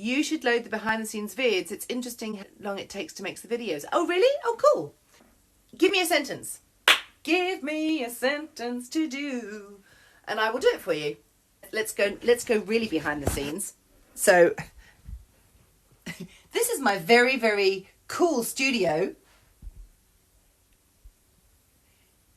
You should load the behind the scenes vids. It's interesting how long it takes to make the videos. Oh, really? Oh, cool. Give me a sentence. Give me a sentence to do, and I will do it for you. Let's go really behind the scenes. So this is my very, very cool studio.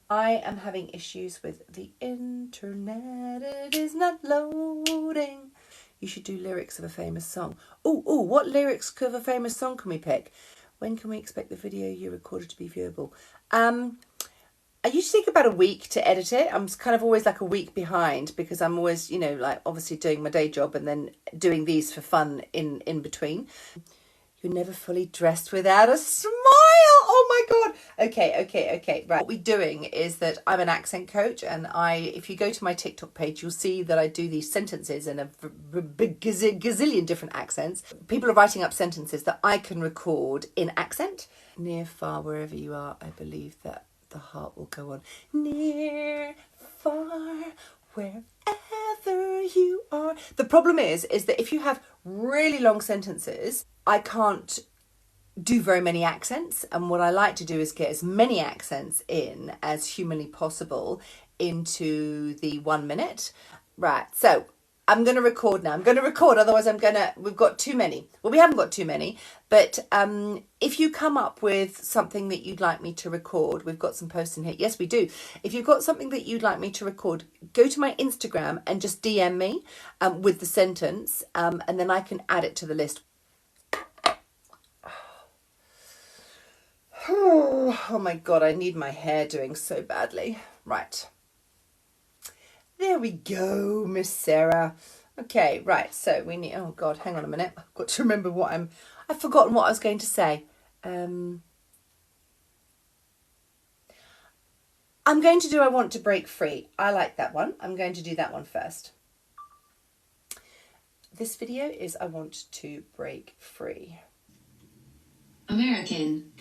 I am having issues with the internet. It is not loading. You should do lyrics of a famous song. Oh, what lyrics of a famous song can we pick? When can we expect the video you recorded to be viewable? I usually take about a week to edit it. I'm kind of always like a week behind because I'm always, you know, like obviously doing my day job and then doing these for fun in between. You're never fully dressed without a smile. Oh my God. Okay. Right. What we're doing is that I'm an accent coach, and if you go to my TikTok page, you'll see that I do these sentences in a gazillion different accents. People are writing up sentences that I can record in accent. Near, far, wherever you are, I believe that the heart will go on. Near, far, wherever you are. The problem is that if you have really long sentences, I can't do very many accents, and what I like to do is get as many accents in as humanly possible into the 1 minute. Right, so I'm going to record now. I'm going to record, otherwise we've got too many. Well, we haven't got too many, but if you come up with something that you'd like me to record, we've got some posts in here. Yes, we do. If you've got something that you'd like me to record, go to my Instagram and just DM me with the sentence, and then I can add it to the list. Oh my God, I need my hair doing so badly. Right. There we go, Miss Sarah. Okay, right, so we need, oh God, hang on a minute. I've got to remember I've forgotten what I was going to say. I'm going to do I Want to Break Free. I like that one. I'm going to do that one first. This video is I Want to Break Free. American.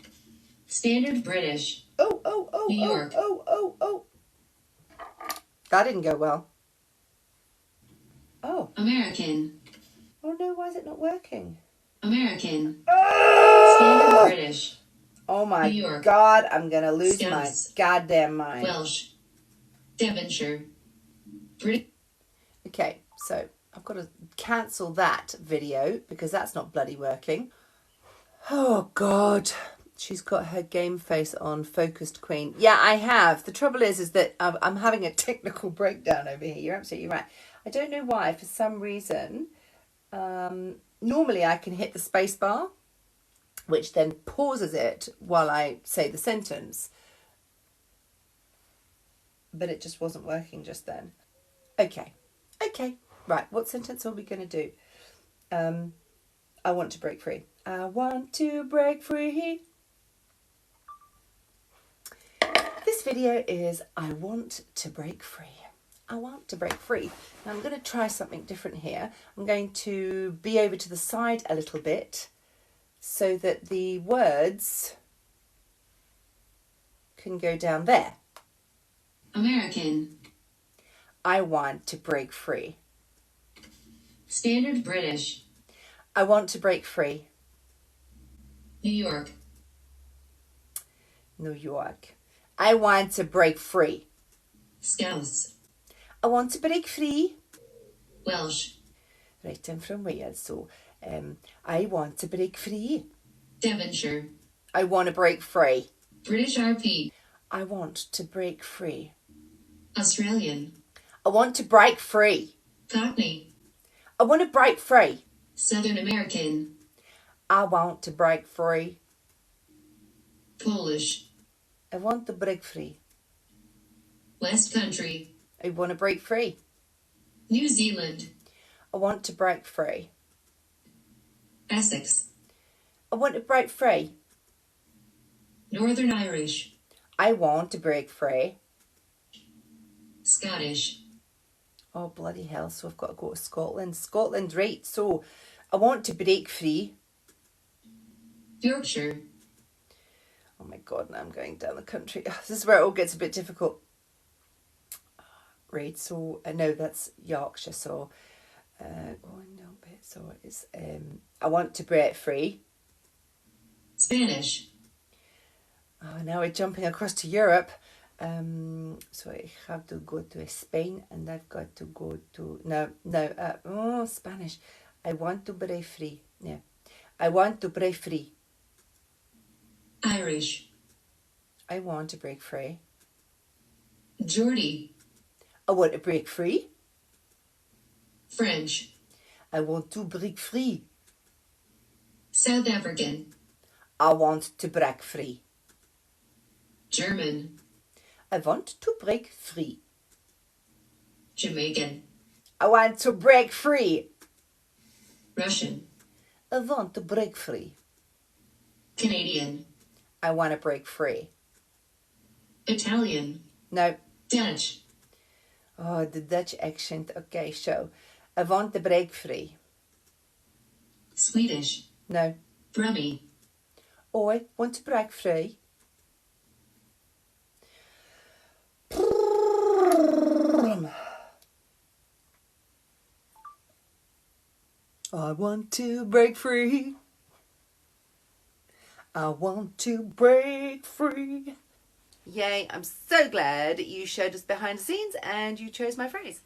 Standard British. New York. Oh. That didn't go well. Oh. American. Oh no, why is it not working? American. Oh! Standard British. Oh my New York. God, I'm going to lose Scots. my goddamn mind. Welsh. Devonshire. British. Okay, so I've got to cancel that video because that's not bloody working. Oh God. She's got her game face on, focused queen. Yeah, I have. The trouble is that I'm having a technical breakdown over here. You're absolutely right. I don't know why. For some reason, normally I can hit the space bar, which then pauses it while I say the sentence. But it just wasn't working just then. Okay. Right, what sentence are we going to do? I want to break free. I want to break free. This video is I want to break free. I want to break free. Now I'm going to try something different here. I'm going to be over to the side a little bit so that the words can go down there. American. I want to break free. Standard British. I want to break free. New York. New York. I want to break free. Scouse. I want to break free. Welsh. Right, I'm from Wales, so I want to break free. Devonshire. I want to break free. British RP. I want to break free. Australian. I want to break free. Cockney. I want to break free. Southern American. I want to break free. Polish. I want to break free. West Country. I want to break free. New Zealand. I want to break free. Essex. I want to break free. Northern Irish. I want to break free. Scottish. Oh, bloody hell. So I've got to go to Scotland. Scotland, right. So I want to break free. Yorkshire. Oh my God, now I'm going down the country. This is where it all gets a bit difficult. Right, so I know that's Yorkshire, so going down a bit. so it's I want to break free. Spanish. Oh, now we're jumping across to Europe. So I have to go to Spain, and I've got to go to Spanish. I want to break free. Yeah, I want to break free. Irish. I want to break free. Geordie. I want to break free. French. I want to break free. South African. I want to break free. German. I want to break free. Jamaican. I want to break free. Russian. I want to break free. Canadian. I want to break free. Italian. No. Dutch. Oh, the Dutch accent. Okay, so I want to break free. Swedish. No. Brummie. I want to break free. I want to break free. I want to break free. Yay, I'm so glad you showed us behind the scenes and you chose my phrase.